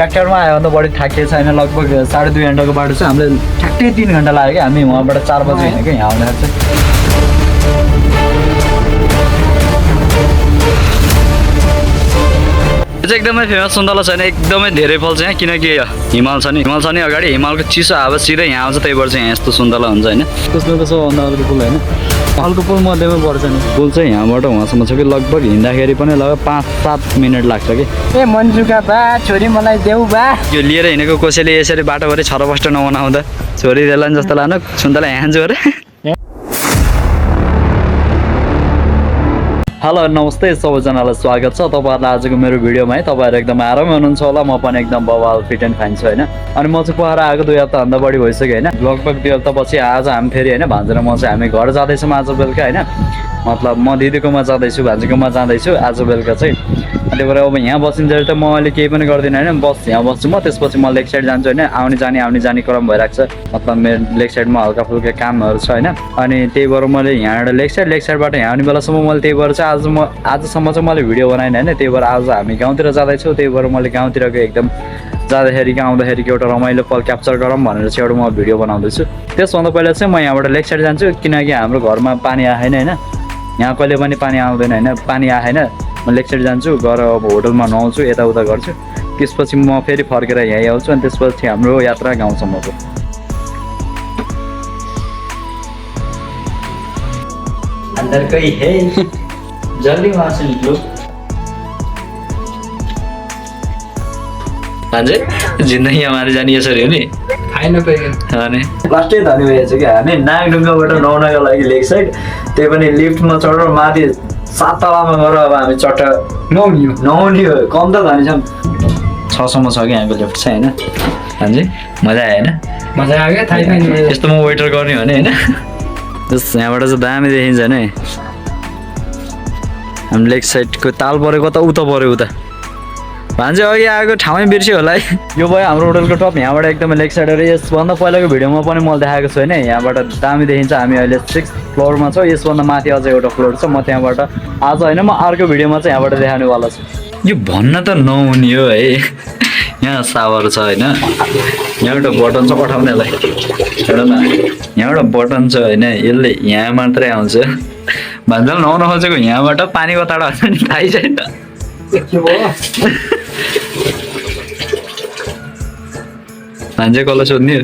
ट्र्याक्टरमा आयो भने त बढी थाकिएको छैन लगभग 2.5 घन्टाको बाटो चाहिँ हामीले ठ्याक्कै 3 घन्टा लाग्यो क्या हामी वहाँबाट 4 बजी हिँड्यो क्या यहाँ आउँदाखेरि चाहिँ एकदमै फेमस सुन्तला छैन एकदमै धेरै फल्छ यहाँ किनकि हिमाल छ नि अगाडि हिमालको चिसो हावा सिधै यहाँ आउँछ त्यही भएर चाहिँ यहाँ यस्तो सुन्तला हुन्छ होइन त्यसमा त सबभन्दा अर्को पुल होइन अर्को पुल मध्येमै पर्छ नि पुल चाहिँ यहाँबाट उहाँसम्म छ कि लगभग हिँड्दाखेरि पनि लगभग 5-7 मिनट लाग्छ कि ए मन्जुका बा छोरी मलाई देऊ बा यो लिएर हिँडेको कसैले यसरी बाटोभरि छरपष्ट नबनाउँदा छोरी देलान् जस्तो लानु सुन्तला यहाँ जोरे हेलो नमस्ते सबैजनालाई स्वागत छ तपाईँहरूलाई आजको मेरो भिडियोमा है तपाईँहरू एकदम आरामै हुनुहुन्छ होला म पनि एकदम बवाल फिट एन्ड फाइन छु होइन अनि म चाहिँ पोखरा आएको 2 हप्ताभन्दा बढी भइसक्यो होइन लगभग 2 हप्तापछि आज हामी फेरि होइन भान्जेर म चाहिँ हामी घर जाँदैछौँ आज बेलुका होइन मतलब म दिदीकोमा जाँदैछु भान्जीकोमा जाँदैछु आज बेलुका चाहिँ त्यही भएर अब यहाँ बसिन्जेल त म अहिले केही पनि गर्दिनँ होइन यहाँ बस्छु म त्यसपछि म लेक साइड जान्छु होइन आउने जाने क्रम भइरहेको छ मतलब मेरो लेक साइडमा हल्का फुल्का कामहरू छ होइन अनि त्यही भएर मैले यहाँबाट लेक साइडबाट यहाँ आउने बेलासम्म मैले त्यही भएर चाहिँ आजसम्म चाहिँ मैले भिडियो बनाइनँ होइन त्यही भएर आज हामी गाउँतिर जाँदैछौँ त्यही भएर मैले गाउँतिरको एकदम जाँदाखेरि आउँदाखेरि एउटा रमाइलो पल क्याप्चर गरौँ भनेर चाहिँ एउटा म भिडियो बनाउँदैछु त्यसभन्दा पहिला चाहिँ म यहाँबाट लेक साइड जान्छु किनकि हाम्रो घरमा पानी आएन होइन यहाँ कहिले पनि पानी आउँदैन होइन पानी आएन म लेक साइड जान्छु गएर अब होटलमा नुहाउँछु यताउता गर्छु त्यसपछि म फेरि फर्केर यहीँ आउँछु अनि त्यसपछि हाम्रो यात्रा गाउँसम्मको अंदर कोई है जल्दी वहाँ से निकलो भान्जे जिन्दगी हमारी जानी यसरी हो नि खाइन पाइयो लास्टै धनी भइहाल्छ कि हामी नागढुङ्गाबाट नुहाउनको लागि लेक साइड त्यही पनि लिफ्टमा चढेर माथि 7 तलामा गएर अब हामी चट्ट नुहाउने हो कम त धनी छौँ 6 सम्म छ कि यहाँको लिफ्ट चाहिँ होइन भान्जे मजा आयो होइन मजा आयो थाहै छैन यस्तो म वेटर गर्ने हो नि होइन यहाँबाट चाहिँ दामी देखिन्छ नि हामी लेक साइडको ताल परेको त उता पऱ्यो उता भान्जे अघि आएको ठाउँमै बिर्स्यो होला है यो भयो हाम्रो होटलको टप यहाँबाट एकदमै लेक साइडहरू यसभन्दा पहिलाको भिडियोमा पनि मैले देखाएको छु होइन यहाँबाट दामी देखिन्छ हामी अहिले 6th फ्लोरमा छौँ यसभन्दा माथि अझै एउटा फ्लोर छ म त्यहाँबाट आज होइन म अर्को भिडियोमा चाहिँ यहाँबाट देखाउनेवाला छु यो भन्न त नहुने हो है यहाँ सावर छ होइन यहाँ एउटा बटन छ पठाउनेलाई हेर न यहाँ एउटा बटन छ होइन यसले यहाँ मात्रै आउँछ भान्जाले नुहाउन खोजेको यहाँबाट पानी कताबाट आउँछ नि थाहै छैन भान्जे कसलाई सोध्ने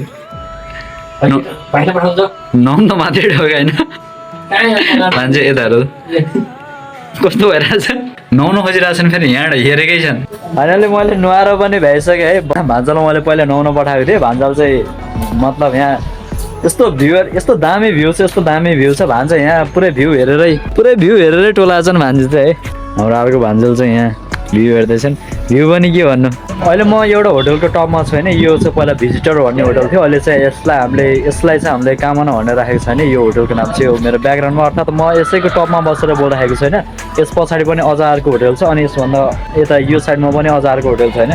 नुहाउनु त माथि ढोका होइन भान्जे यताहरू कस्तो भइरहेछ नुहाउनु खोजिरहेको छ फेरि यहाँबाट हेरेकै छन् भान्जाले मैले नुहाएर पनि भ्याइसकेँ है भान्जालाई मैले पहिला नुहाउन पठाएको थिएँ भान्जाल चाहिँ मतलब यहाँ यस्तो दामी भ्यू छ भान्जा यहाँ पुरै भ्यू हेरेरै टोला छन् भान्जी चाहिँ है हाम्रो अर्को भान्जल चाहिँ यहाँ भ्यू हेर्दैछन् भ्यू पनि के भन्नु अहिले म एउटा होटलको टपमा छु होइन यो चाहिँ पहिला भिजिटर भन्ने होटल थियो अहिले चाहिँ यसलाई चाहिँ हामीले कामना भनेर राखेको छ होइन यो होटलको नाम चाहिँ हो मेरो ब्याकग्राउन्डमा अर्थात् म यसैको टपमा बसेर बोलिरहेको छु होइन यस पछाडि पनि अझ अर्को होटल छ अनि यसभन्दा यता यो साइडमा पनि अझ अर्को होटल छ होइन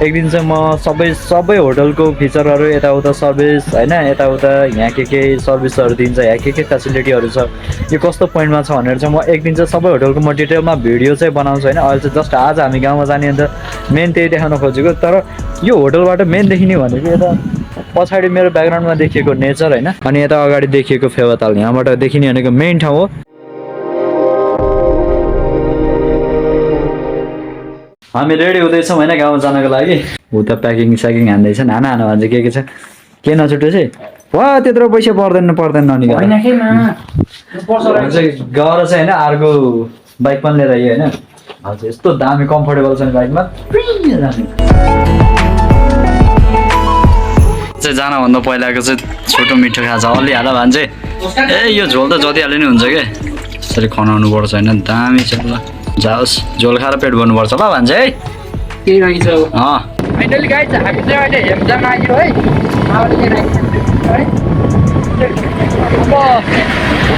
एक दिन चाहिँ म सबै होटलको फिचरहरू यताउता सर्भिस होइन यताउता यहाँ के सर्भिसहरू दिन्छ यहाँ के फेसिलिटीहरू छ यो कस्तो पोइन्टमा छ भनेर चाहिँ म एक दिन चाहिँ सबै होटलको म डिटेलमा भिडियो चाहिँ बनाउँछु होइन अहिले चाहिँ जस्ट आज हामी गाउँमा जाने अन्त मेन त्यही देखाउन खोजेको तर यो होटलबाट मेन देखिने भनेको यता पछाडि मेरो ब्याकग्राउन्डमा देखिएको नेचर होइन अनि यता अगाडि देखिएको फेवाताल यहाँबाट देखिने भनेको मेन ठाउँ हो हामी रेडी हुँदैछौँ होइन गाउँमा जानको लागि उता प्याकिङ हान्दैछ हाना भन्छ के छ के नछुट्यो चाहिँ वा त्यत्रो पैसा पर्दैन अनि गएर चाहिँ होइन अर्को बाइक पनि लिएर आयो होइन हजुर यस्तो दामी कम्फोर्टेबल छ नि बाइकमा चाहिँ जानभन्दा पहिलाको चाहिँ छोटो मिठो खाजा अलि हाल भन्छ ए यो झोल त जति हाले नि हुन्छ क्या यसरी खनाउनु पर्छ होइन दामी छ ल जाओस् झोल खाएर पेट भर्नुपर्छ ल भन्छ है केही राखिन्छ फाइनली गाइज हामी चाहिँ अहिले हेम्जामा आयो है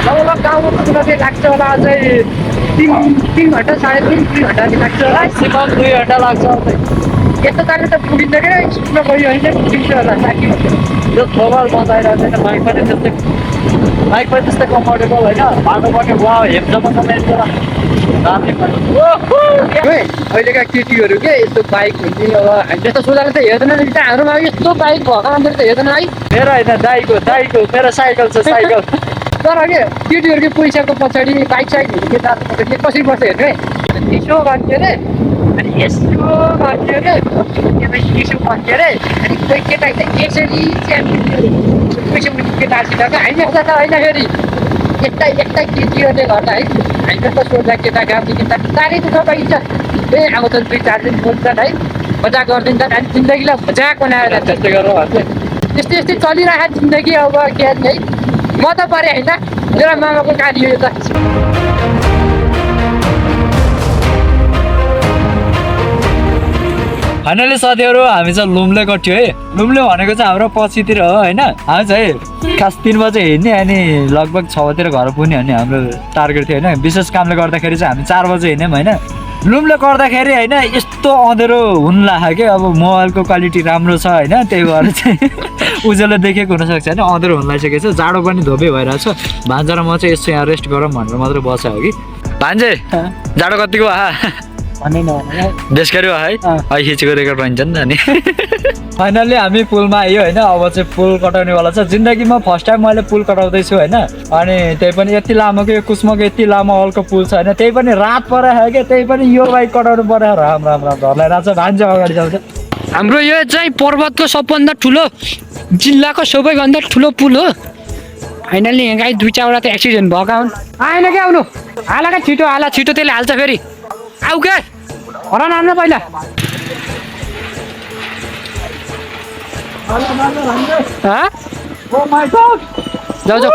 लगभग गाउँमा पुग्न चाहिँ लाग्छ होला अझै 3 घन्टा 3.5 घन्टा लाग्छ होला 2 घन्टा लाग्छ यस्तो तारिक त पुगिन्छ क्या स्कुलमा गयो होइन पुगिन्छ होला साथी यो मोबाइल बजाइरहेको छैन बाइक पनि त्यस्तै कम्फोर्टेबल होइन बाटो पनि वा हेम्जामा अहिलेका केटीहरू के यस्तो बाइक हुने अब त्यस्तो सोधाले त हेर्दैन नि त हाम्रोमा यस्तो बाइक भएको मान्छे त हेर्दैन है मेरो होइन दाइको मेरो साइकल छ साइकल तर के केटीहरूको पैसाको पछाडि बाइक साइकहरू के कसरी बस्छ हेर्नु है यसो भन्थ्यो अरे अनि यसो भन्थ्यो अरे यसो भन्थ्यो अरे अनि कोही केटा यसरी पैसा मुनि केटाहरूसित हामी यस्ता त होइन फेरि यस्ता केटीहरूले गर्दा है हामी जस्तो सोध्दा केटा गाउँदेखि त साह्रै दुःख पाइन्छ ए अब त 2-4 दिन बोल्छन् है मजाक गरिदिन्छन् अनि जिन्दगीलाई मजाक बनाएर त्यस्तै गरेर यस्तै चलिरहेको जिन्दगी अब के है म त परे होइन मेरो मामाको गाडी हो यो त फाइनली साथीहरू हामी चाहिँ लुम्ले गर्थ्यो है लुम्ले भनेको चाहिँ हाम्रो पछितिर हो होइन हामी चाहिँ खास 3 बजे हिँड्ने अनि लगभग 6 बजेतिर घर पुग्ने अनि हाम्रो टार्गेट थियो होइन विशेष कामले गर्दाखेरि चाहिँ हामी 4 बजे हिँड्यौँ होइन लुम्ले गर्दाखेरि होइन यस्तो अँधेरो हुन लाग्यो कि अब मोबाइलको क्वालिटी राम्रो छ होइन त्यही भएर चाहिँ उज्यालो देखेको हुनसक्छ होइन अँधेरो हुन लागिसकेको छ जाडो पनि धोबे भइरहेको छ भान्जा र म चाहिँ यसो यहाँ रेस्ट गरौँ भनेर मात्रै बसेको हो कि भान्जे जाडो कतिको देश गऱ्यो है अहिले खिचेको रेकर्ड भन्छ नि त अनि फाइनल्ली हामी पुलमा आयो होइन अब चाहिँ पुल कटाउनेवाला छ जिन्दगीमा फर्स्ट टाइम मैले पुल कटाउँदैछु होइन अनि त्यही पनि यति लामो कि कुस्मको यति लामो अल्को पुल छ होइन त्यही पनि रात परेको क्या त्यही पनि यो बाइक कटाउनु पऱ्यो राम घरलाई राजा भान्जा अगाडि जाउँछ हाम्रो यो चाहिँ पर्वतको सबभन्दा ठुलो जिल्लाको सबैभन्दा ठुलो पुल हो फाइनल्ली यहाँ गाई 2-4वटा त एक्सिडेन्ट भएका हुन् आएन क्या आउनु हाला छिटो त्यसले हाल्छ फेरि आऊ क्या हरान हाल्नु पहिला जाऊ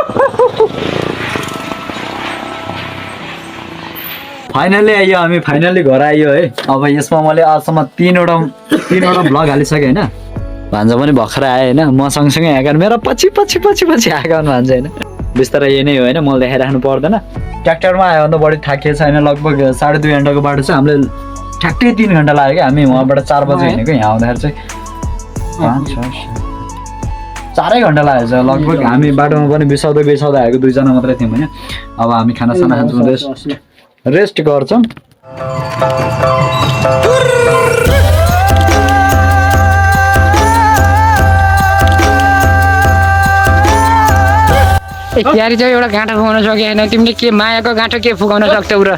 फाइनल्ली आइयो हामी फाइनल्ली घर आइयो है अब यसमा मैले आजसम्म 3वटा भ्लग हालिसकेँ होइन भान्जा पनि भर्खर आयो होइन म सँगसँगै आएको मेरो पछि आएको भान्जा होइन बिस्तारै यही नै हो होइन मैले देखाइराख्नु पर्दैन ट्र्याक्टरमा आयो भने त बढी थाकिएको छ होइन लगभग 2.5 घन्टाको बाटो छ हामीले ठ्याक्कै 3 घन्टा लाग्यो क्या हामी वहाँबाट 4 बजे हिँडेको यहाँ आउँदाखेरि चाहिँ 4 घन्टा लागेको छ लगभग हामी बाटोमा पनि बिसाउँदै आएको 2 जना मात्रै थियौँ होइन अब हामी खानासाना खान्छौँ रेस्ट गर्छौँ क्यारी चाहिँ एउटा गाँठो फुकाउन सके होइन तिमीले के मायाको गाँठो के फुकाउन सक्छौ र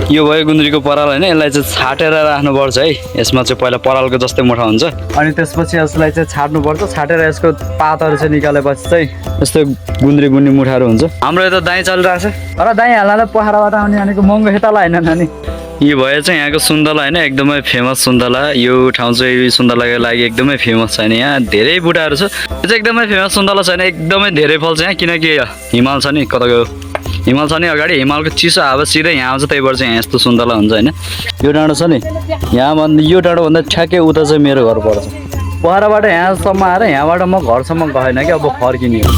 यो भयो गुन्द्रीको पराल होइन यसलाई चाहिँ छाटेर राख्नुपर्छ है यसमा चाहिँ पहिला परालको जस्तै मुठा हुन्छ अनि त्यसपछि यसलाई चाहिँ छाट्नुपर्छ छाटेर यसको पातहरू चाहिँ निकालेपछि चाहिँ यस्तो गुन्द्री गुन्डी मुठाहरू हुन्छ हाम्रो यता दाइँ चलिरहेको छ तर दाइँ हाल्दा पोखराबाट आउने भनेको महँगो खेताला होइन नानी यो भयो चाहिँ यहाँको सुन्तला होइन एकदमै फेमस सुन्तला यो ठाउँ चाहिँ सुन्तलाको लागि एकदमै फेमस छ यहाँ धेरै बुढाहरू छ यो चाहिँ एकदमै फेमस सुन्तला छैन एकदमै धेरै फल्छ यहाँ किनकि हिमाल छ नि कताको हिमाल छ नि अगाडि हिमालको चिसो हावा सिधै यहाँ आउँछ त्यही भएर चाहिँ यहाँ यस्तो सुन्तला हुन्छ होइन यो डाँडो छ नि यहाँभन्दा यो डाँडोभन्दा ठ्याक्कै उता चाहिँ मेरो घर पर्छ पोखराबाट यहाँसम्म आएर यहाँबाट म घरसम्म गएन कि अब फर्किने हो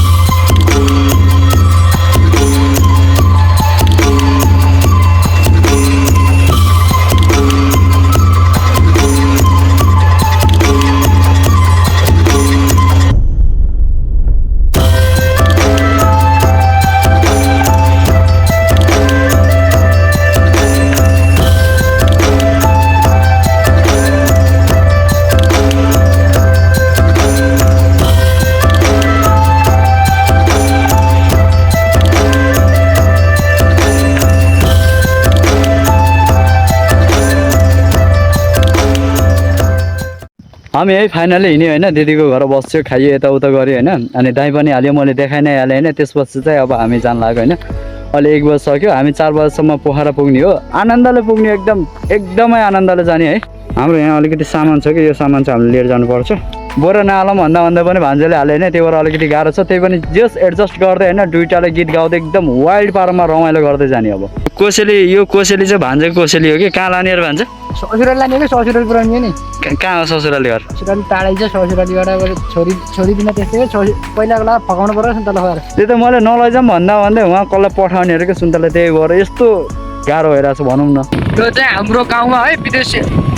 हामी है फाइनली हिँड्यो होइन दिदीको घर बस्यो खाइयो यताउता गऱ्यो होइन अनि दाइ पनि हाल्यो मैले देखाइ नै हालेँ होइन त्यसपछि चाहिँ अब हामी जान लाग्यो होइन अहिले 1 बजी सक्यो हामी 4 बजीसम्म पोखरा पुग्ने हो आनन्दले पुग्ने एकदमै आनन्दले जाने है हाम्रो यहाँ अलिकति सामान छ कि यो सामान चाहिँ हामीले लिएर जानुपर्छ बोरा नहालौँ भन्दा पनि भान्जेले हाल्यो होइन त्यही भएर अलिकति गाह्रो छ त्यही पनि जस एडजस्ट गर्दै होइन दुईटाले गीत गाउँदै एकदम वाइल्ड पारामा रमाइलो गर्दै जाने अब यो कोसेली चाहिँ भान्जेको कोसेली हो कि कहाँ लाने भान्जा ससुराली लाने कि ससुराली पुऱ्याउने नि कहाँ हो ससुराली घर ससुराली टाढै छ ससुरालीबाट छोरी दिन त्यस्तै पहिलाको लागि फकाउनु पर्यो सुन्तला खुवाएर त्यो त मैले नलैजाऊँ भन्दै उहाँ कसलाई पठाउनेहरू क्या सुन्तला त्यही भएर यस्तो गाह्रो भइरहेछ भनौँ न। यो चाहिँ हाम्रो गाउँमा है विदेश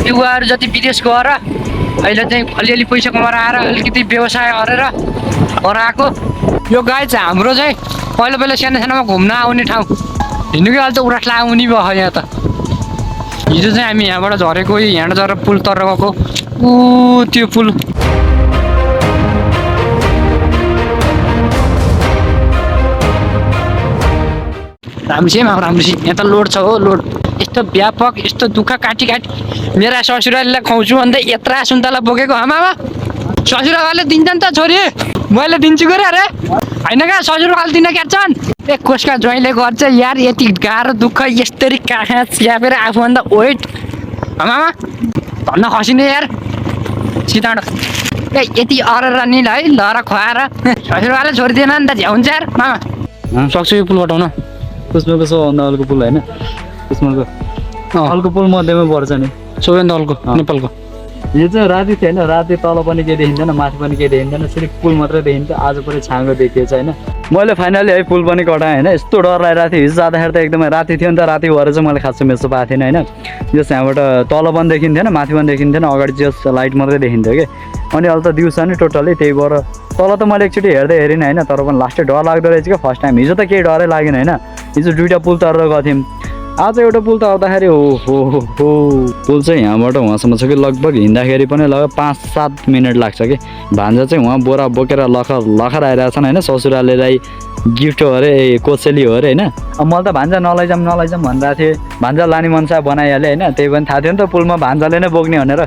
युवाहरू जति विदेश गएर अहिले चाहिँ अलिअलि पैसा कमाएर आएर अलिकति व्यवसाय गरेर आएको यो गाई चाहिँ हाम्रो चाहिँ पहिला पहिला सानो सानोमा घुम्न आउने ठाउँ हिँड्नुकै अहिले त उरास आउने भयो यहाँ त। हिजो चाहिँ हामी यहाँबाट झरेको यहाँबाट झरेर पुल तर गएको त्यो पुल राम्रोसित यहाँ त लोड छ हो लोड यस्तो व्यापक यस्तो दुःख काटी मेरा ससुरालीलाई खुवाउँछु भन्दा यत्रा सुन्तला बोकेको आमामा ससुराले दिन्छ नि त छोरी मैले दिन्छु गरे अरे होइन क्या ससुराले दिन क्याट्छन् ए कसका ज्वाइँले गर्छ यार यति गाह्रो दुःख यस्तरी काखा च्यापेर आफूभन्दा वेट आमामा भन्न खसिने यार सिताडो ए यति अरेर नि है लहर खुवाएर ससुराले छोडिदिएन नि त झ्याउँछ यार मामा सक्छु यो पुल बटाउन कुसमाको सबभन्दा अल्को पुल होइन कुसमाको अल्को पुल मध्येमा पर्छ नि सबैभन्दा अल्को नेपालको। यो चाहिँ राति थियो होइन राति तल पनि केही देखिँदैन माथि पनि केही देखिँदैन सिर्फ पुल मात्रै देखिन्छ आज पनि छाँगो देखिएछ होइन। मैले फाइनली है पुल पनि कटाएँ होइन यस्तो डर लागिरहेको थियो हिजो जाँदाखेरि त एकदमै राति थियो नि त राति भएर चाहिँ मैले खासै मेसो पाएको थिएन होइन जस यहाँबाट तल पनि देखिन्थेन माथि पनि देखिन्थेन अगाडि जस लाइट मात्रै देखिन्थ्यो कि अनि अहिले त दिउँसो नि टोटल्ली त्यही भएर तल त मैले एकचोटि हेर्दै हेरिनँ होइन तर पनि लास्टै डर लाग्दो रहेछ क्या फर्स्ट टाइम हिजो त केही डरै लागेन होइन हिजो दुईवटा पुल तरेर गएको थियौँ आज एउटा पुल त आउँदाखेरि हो पुल चाहिँ यहाँबाट उहाँसम्म छ कि लगभग हिँड्दाखेरि पनि लगभग 5-7 मिनट लाग्छ कि भान्जा चाहिँ उहाँ बोरा बोकेर लखर आइरहेछन् होइन ससुरालीलाई गिफ्ट हो अरे कोसेली हो अरे होइन अब मैले त भान्जा नलैजाऊँ भनिरहेको थिएँ भान्जा लाने मनसा बनाइहालेँ होइन त्यही पनि थाहा थियो नि त पुलमा भान्जाले नै बोक्ने भनेर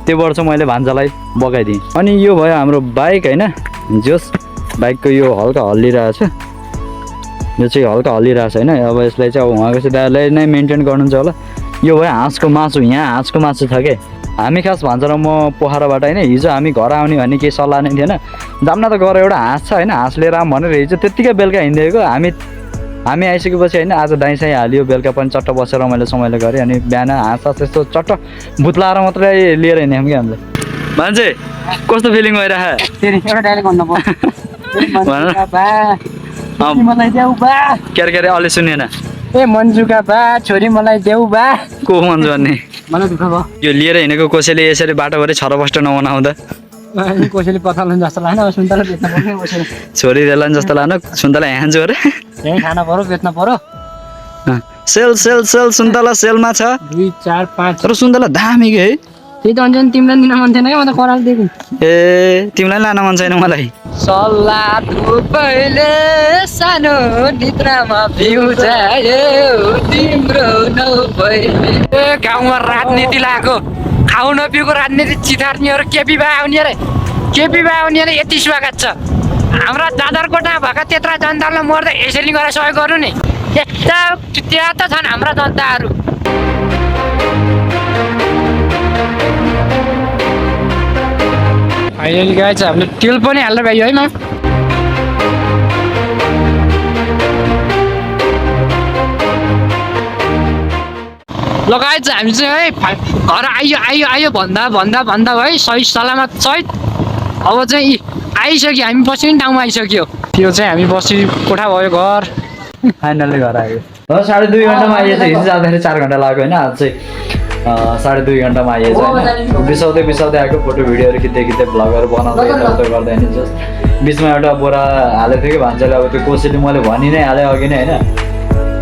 त्योबाट चाहिँ मैले भान्जालाई बगाइदिएँ। अनि यो भयो हाम्रो बाइक होइन जोस् बाइकको यो हल्का हल्लिरहेछ यो चाहिँ हल्का हल्लिरहेछ होइन अब यसलाई चाहिँ अब उहाँको चाहिँ दाइले नै मेन्टेन गर्नुहुन्छ होला। यो भयो हाँसको मासु यहाँ हाँसको मासु छ कि हामी खास भन्छ र म पोखराबाट होइन हिजो हामी घर आउने भन्ने केही सल्लाह नै थिएन जाम्न त गएर एउटा हाँस छ होइन हाँस लिएर आऊँ भनेर हिजो त्यत्तिकै बेलुका हिँडिदिएको हामी आइसकेपछि होइन आज दाइँसाइ हाल्यो बेलुका पनि चट्ट बसेर मैले गरेँ अनि बिहान हाँस त्यस्तो चट्ट भुत्लाएर मात्रै लिएर हिँड्यौँ कि हामीले मान्छे कस्तो फिलिङ भइरहेको के अरे अलि सुनेन ए मन्जुका बा छोरी मलाई देऊ बा को मन्जु भन्ने मलाई दुःख भयो यो लिएर हिँडेको कसैले यसरी बाटोभरि छरबस्ट नबनाउँदा कसैले पठाउनु जस्तो लाग्न सुन्तला बेच्न पर्ने कसैले छोरी देला जस्तो लाग्न सुन्तला यहाँ छु अरे यहीँ खान पर्यो बेच्न पर्यो सेल सेल सेल सुन्तला सेलमा छ 2 4 5 तर सुन्तला दामी के है त्यही त अन्जन तिमीलाई दिन मन थिएन क्या म त कराल दिएको ए तिमीलाई लान मन छैन मलाई सल्ला धुपैले सानो निद्रामा बिउजायो तिम्रो नभइले ए गाउँमा राजनीति लागेको खाउ नपिएको राजनीति चितार्नेहरू केपी बा आउने अरे यति स्वागत छ हाम्रा दादरकोटमा भएका त्यत्रा जनतालाई मर्दा यसरी गरेर सहयोग गर्नु नि यस्ता त्यहाँ त छन् हाम्रा जनताहरू। फाइनली गाइज हामीले तेल पनि हाल्न पाइयो है म ल गाइज हामी चाहिँ है घर आइयो भन्दा है सही सलामत सहित अब चाहिँ आइसक्यो हामी बस्ने ठाउँमा आइसक्यो त्यो चाहिँ हामी बसी कोठा भयो घर फाइनली घर आयो 2.5 घन्टामा आइएछ हिजो जाँदाखेरि 4 घन्टा लाग्यो होइन आज चाहिँ 2.5 घन्टामा आइएछ होइन बिसाउँदै आएको फोटो भिडियोहरू खिच्दै भ्लगहरू बनाउँदै गर्दै नि जस्ट बिचमा एउटा बोरा हालेको थियो कि भान्जाले अब त्यो कोसेली मैले भनि नै हालेँ अघि नै होइन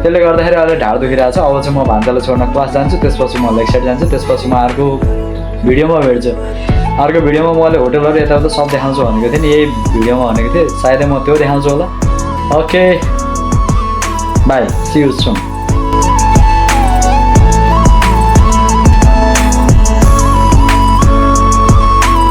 त्यसले गर्दाखेरि अहिले ढाड दुखिरहेको छ अब चाहिँ म भान्जालाई छोड्न क्लास जान्छु त्यसपछि म लेक साइड जान्छु त्यसपछि म अर्को भिडियोमा भेट्छु अर्को भिडियोमा मैले होटलहरू यताउता सब देखाउँछु भनेको थिएँ नि यही भिडियोमा भनेको थिएँ सायदै म त्यो देखाउँछु होला। Okay bye see you soon.